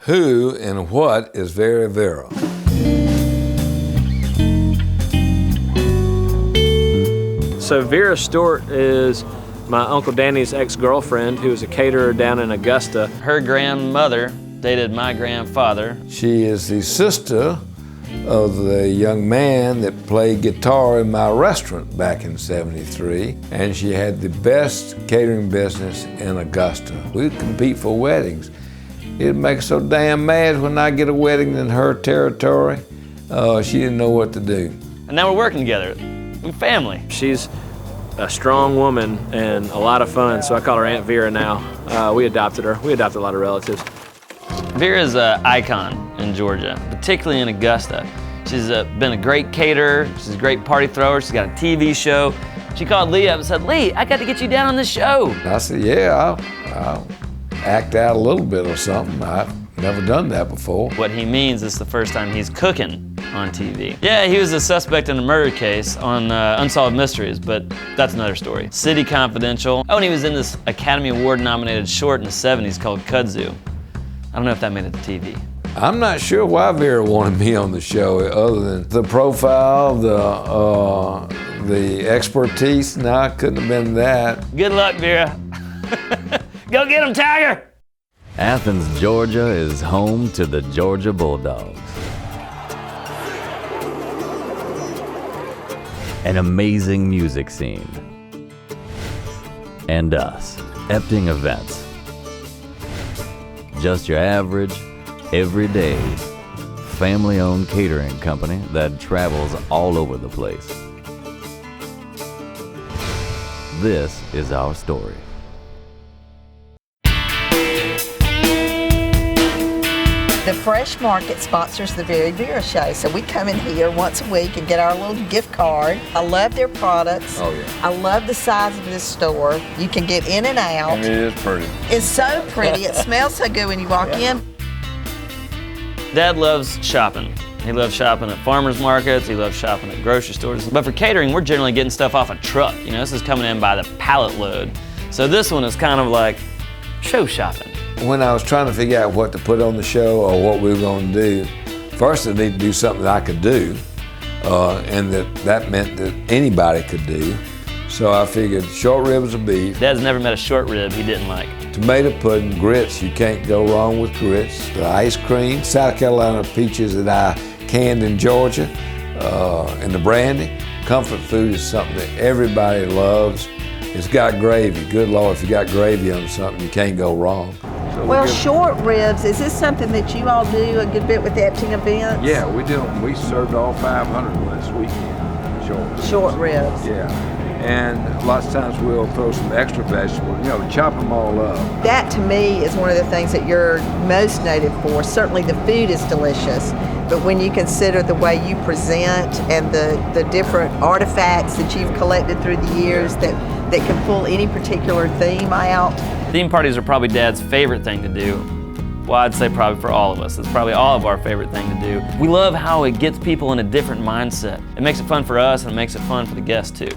Who and what is Very Vera? So Vera Stewart is my Uncle Danny's ex-girlfriend who was a caterer down in Augusta. Her grandmother dated my grandfather. She is the sister of the young man that played guitar in my restaurant back in '73, and she had the best catering business in Augusta. We'd compete for weddings. It'd make her so damn mad when I get a wedding in her territory. She didn't know what to do. And now we're working together. We're family. She's a strong woman and a lot of fun, so I call her Aunt Vera now. We adopted her. We adopted a lot of relatives. Vera's an icon in Georgia, particularly in Augusta. She's been a great caterer. She's a great party thrower. She's got a TV show. She called Lee up and said, "Lee, I got to get you down on this show." I said, yeah, I'll act out a little bit or something. I've never done that before. What he means is the first time he's cooking on TV. Yeah, he was a suspect in a murder case on Unsolved Mysteries, but that's another story. City Confidential. Oh, and he was in this Academy Award nominated short in the '70s called Kudzu. I don't know if that made it to TV. I'm not sure why Vera wanted me on the show other than the profile, the expertise. No, it couldn't have been that. Good luck, Vera. Go get him, Tiger! Athens, Georgia is home to the Georgia Bulldogs. An amazing music scene. And us, Epting Events. Just your average, everyday, family-owned catering company that travels all over the place. This is our story. The Fresh Market sponsors the Very Vera Show, so we come in here once a week and get our little gift card. I love their products. Oh, yeah. I love the size of this store. You can get in and out. It is pretty. It's so pretty. It smells so good when you walk in. Dad loves shopping. He loves shopping at farmers markets. He loves shopping at grocery stores. But for catering, we're generally getting stuff off a truck. You know, this is coming in by the pallet load. So this one is kind of like show shopping. When I was trying to figure out what to put on the show or what we were going to do, first I needed to do something that I could do, and that meant that anybody could do. So I figured short ribs of beef. Dad's never met a short rib he didn't like. Tomato pudding, grits, you can't go wrong with grits. The ice cream, South Carolina peaches that I canned in Georgia, and the brandy. Comfort food is something that everybody loves. It's got gravy. Good Lord, if you got gravy on something, you can't go wrong. So Well, short ribs, is this something that you all do a good bit with the Epting events? Yeah, we do. We served all 500 last weekend. Short ribs. Yeah. And lots of times we'll throw some extra vegetables, you know, chop them all up. That to me is one of the things that you're most noted for. Certainly the food is delicious, but when you consider the way you present and the different artifacts that you've collected through the years that can pull any particular theme out. Theme parties are probably Dad's favorite thing to do. Well, I'd say probably for all of us. It's probably all of our favorite thing to do. We love how it gets people in a different mindset. It makes it fun for us and it makes it fun for the guests too.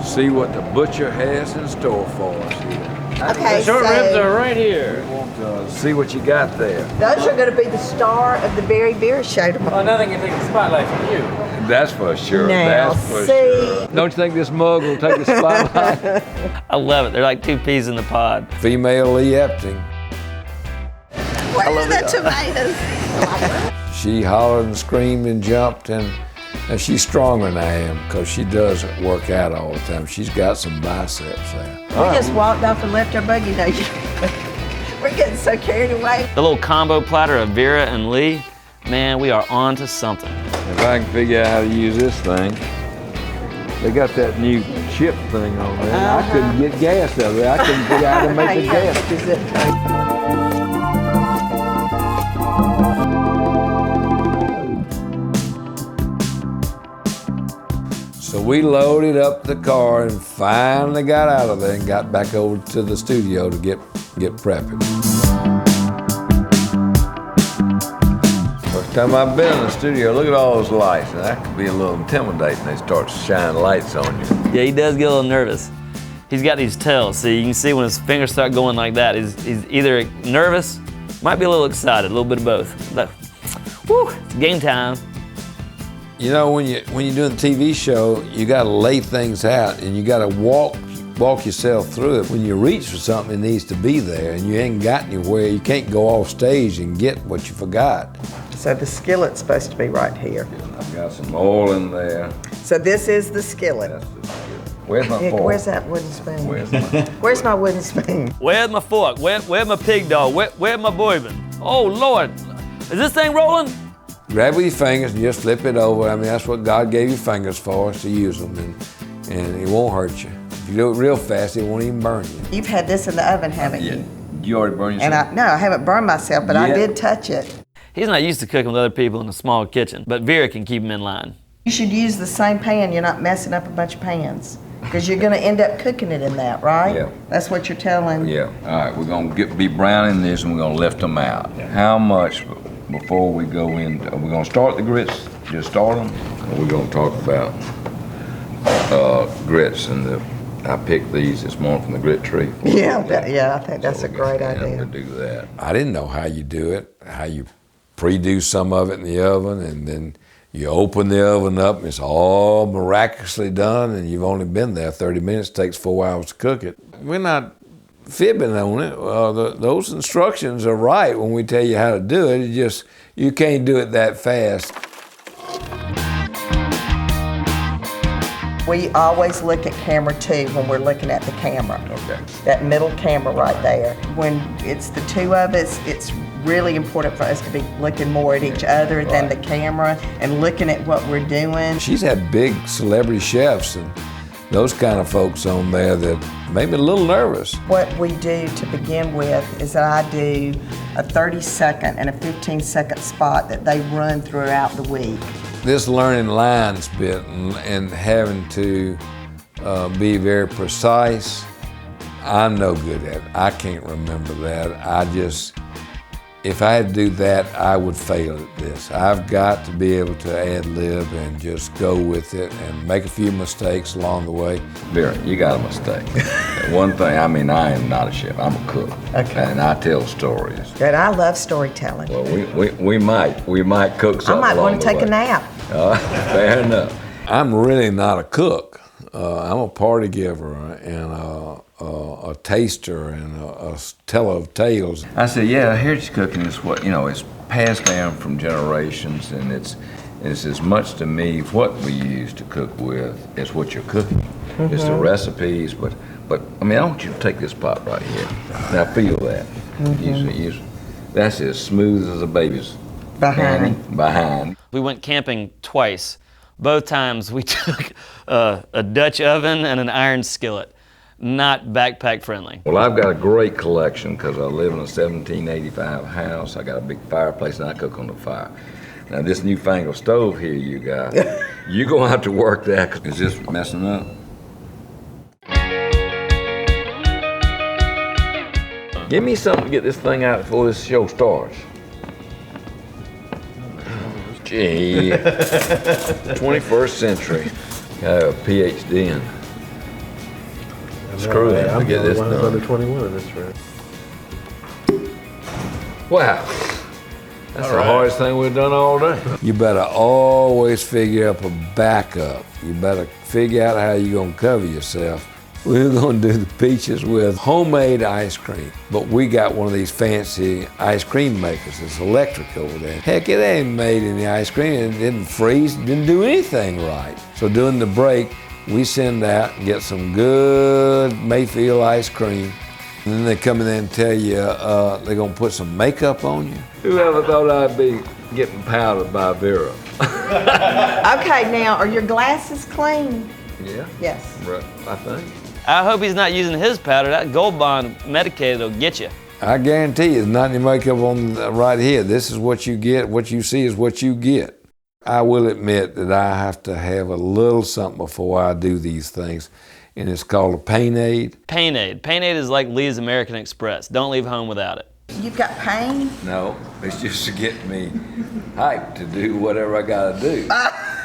See what the butcher has in store for us here. Okay, Short so ribs are right here. We want to see what you got there. those are going to be the star of the Very Vera Show tomorrow. Well, nothing can take the spotlight from you. That's for sure. Now, That's for see. sure. Don't you think this mug will take the spotlight? I love it. They're like two peas in the pod. Female Lee Epting. Where are the tomatoes? She hollered and screamed and jumped, and she's stronger than I am because she doesn't work out all the time. She's got some biceps there. We just walked off and left our buggy. Now we're getting so carried away. The little combo platter of Vera and Lee, man, we are on to something. If I can figure out how to use this thing. They got that new chip thing on there. I couldn't get gas out of it. I couldn't figure out how to make the gas. So we loaded up the car and finally got out of there and got back over to the studio to get prepping. First time I've been in the studio, look at all those lights. Now, that could be a little intimidating. They start shining lights on you. Yeah, he does get a little nervous. He's got these tells. See, you can see when his fingers start going like that, he's either nervous, might be a little excited, a little bit of both. But, whew, it's game time. You know, when you're doing a TV show, you got to lay things out and you got to walk yourself through it. When you reach for something, it needs to be there, and you ain't got anywhere. You can't go off stage and get what you forgot. So the skillet's supposed to be right here. I've got some oil in there. So this is the skillet. That's the skillet. Where's my fork? Where's that wooden spoon? Where's Where's my wooden spoon? Where's my fork? Where's my pig dog? Where's my bourbon? Oh, Lord. Is this thing rolling? Grab with your fingers and just flip it over. I mean, that's what God gave you fingers for, is to use them, and it won't hurt you. If you do it real fast, it won't even burn you. You've had this in the oven, haven't you? You already burned yourself? And I haven't burned myself, but I Yeah. did touch it. He's not used to cooking with other people in a small kitchen, but Vera can keep him in line. You should use the same pan. You're not messing up a bunch of pans, because you're going to end up cooking it in that, right? Yeah. That's what you're telling. Yeah. All right, we're gonna be browning this and we're gonna lift them out. How much before we go in? Are we gonna start the grits? Just start them? Or we're gonna talk about grits and I picked these this morning from the grit tree. Yeah, I think that's a great idea. We'll do that. I didn't know how you do it, how you pre-do some of it in the oven, and then you open the oven up, and it's all miraculously done, and you've only been there 30 minutes. It takes 4 hours to cook it. We're not fibbing on it. Those instructions are right when we tell you how to do it. It's just, you can't do it that fast. We always look at camera 2 when we're looking at the camera. Okay. That middle camera right there. When it's the two of us, it's really important for us to be looking more at each other than the camera and looking at what we're doing. She's had big celebrity chefs and those kind of folks on there that made me a little nervous. What we do to begin with is that I do a 30-second and a 15-second spot that they run throughout the week. This learning lines bit and having to be very precise, I'm no good at it. I can't remember that. If I had to do that, I would fail at this. I've got to be able to ad-lib and just go with it and make a few mistakes along the way. Vera, you got a mistake. One thing, I mean, I am not a chef, I'm a cook. Okay. And I tell stories. Good, I love storytelling. Well, we might cook I something might along want to the take way. a nap. Fair enough. I'm really not a cook. I'm a party giver and a taster and a teller of tales. I said, yeah, heritage cooking is what, it's passed down from generations, and it's as much to me what we use to cook with as what you're cooking. Mm-hmm. It's the recipes, but I mean, I want you to take this pot right here. Now feel that. Mm-hmm. That's as smooth as a baby's behind. We went camping twice. Both times we took a Dutch oven and an iron skillet. Not backpack friendly. Well, I've got a great collection because I live in a 1785 house. I got a big fireplace and I cook on the fire. Now this newfangled stove here you got, you're gonna have to work that. Is this messing up? Give me something to get this thing out before this show starts. Gee, 21st century. Got a PhD in. Screw it, to get this done. Under 21 in this room. Wow, that's the hardest thing we've done all day. You better always figure up a backup. You better figure out how you're gonna cover yourself. We're gonna do the peaches with homemade ice cream, but we got one of these fancy ice cream makers. It's electric over there. Heck, it ain't made any ice cream. It didn't freeze, didn't do anything right. So during the break, we send out and get some good Mayfield ice cream. And then they come in there and tell you they're gonna put some makeup on you. Whoever thought I'd be getting powdered by Vera? Okay, now, are your glasses clean? Yeah. Yes. Right, I think. I hope he's not using his powder. That Gold Bond medicated will get you. I guarantee you, there's not any makeup on right here. This is what you get. What you see is what you get. I will admit that I have to have a little something before I do these things, and it's called a pain aid. Pain aid. Pain aid is like Lee's American Express. Don't leave home without it. You've got pain? No, it's just to get me hyped to do whatever I gotta do.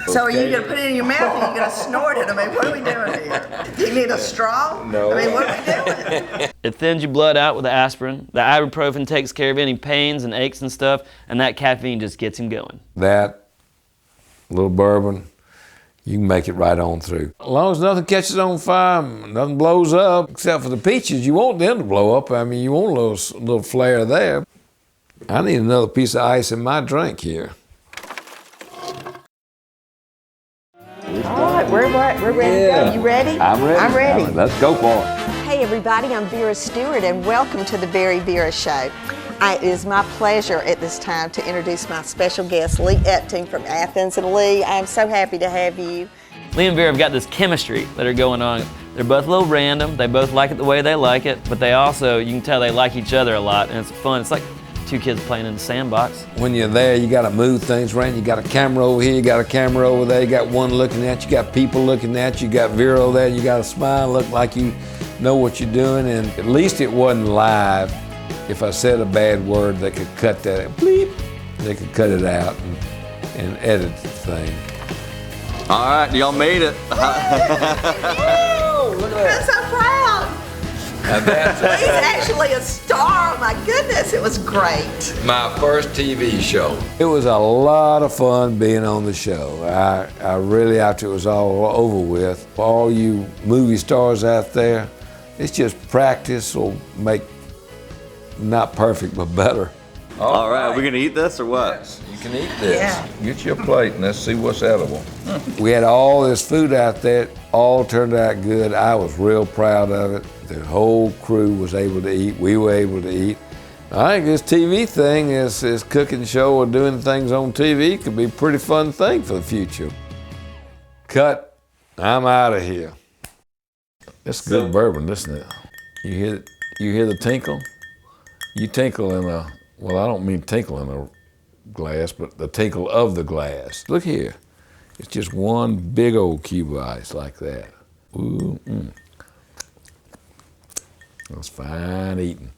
So are you going to put it in your mouth or are you going to snort it? I mean, what are we doing here? Do you need a straw? No. I mean, what are we doing? It thins your blood out with the aspirin. The ibuprofen takes care of any pains and aches and stuff, and that caffeine just gets him going. That, little bourbon, you can make it right on through. As long as nothing catches on fire, nothing blows up, except for the peaches, you want them to blow up. I mean, you want a little flare there. I need another piece of ice in my drink here. All right, we're ready to go. You ready? I'm ready. I'm ready. Let's go for it. Hey everybody, I'm Vera Stewart and welcome to the Very Vera Show. It is my pleasure at this time to introduce my special guest, Lee Epting from Athens. And Lee, I'm so happy to have you. Lee and Vera have got this chemistry that are going on. They're both a little random. They both like it the way they like it, but they also, you can tell they like each other a lot, and it's fun. It's like two kids playing in the sandbox. When you're there, you got to move things around. You got a camera over here, you got a camera over there, you got one looking at you, got people looking at you, you got Vera over there, you got a smile, look like you know what you're doing, and at least it wasn't live. If I said a bad word, they could cut that, bleep, they could cut it out and edit the thing. All right, y'all made it. Look at that. I'm so proud. Lee's actually a star. Oh my goodness, it was great. My first TV show. It was a lot of fun being on the show. I really, after it was all over with, for all you movie stars out there, it's just practice will make not perfect, but better. All right, we're gonna eat this or what? Yes, you can eat this. Yeah. Get your plate and let's see what's edible. We had all this food out there, all turned out good. I was real proud of it. The whole crew was able to eat, we were able to eat. I think this TV thing, this cooking show or doing things on TV could be a pretty fun thing for the future. Cut, I'm out of here. It's good bourbon, isn't it? You hear the tinkle? You tinkle in a, well, I don't mean tinkle in a glass, but the tinkle of the glass. Look here. It's just one big old cube of ice like that. Ooh, That's fine eating.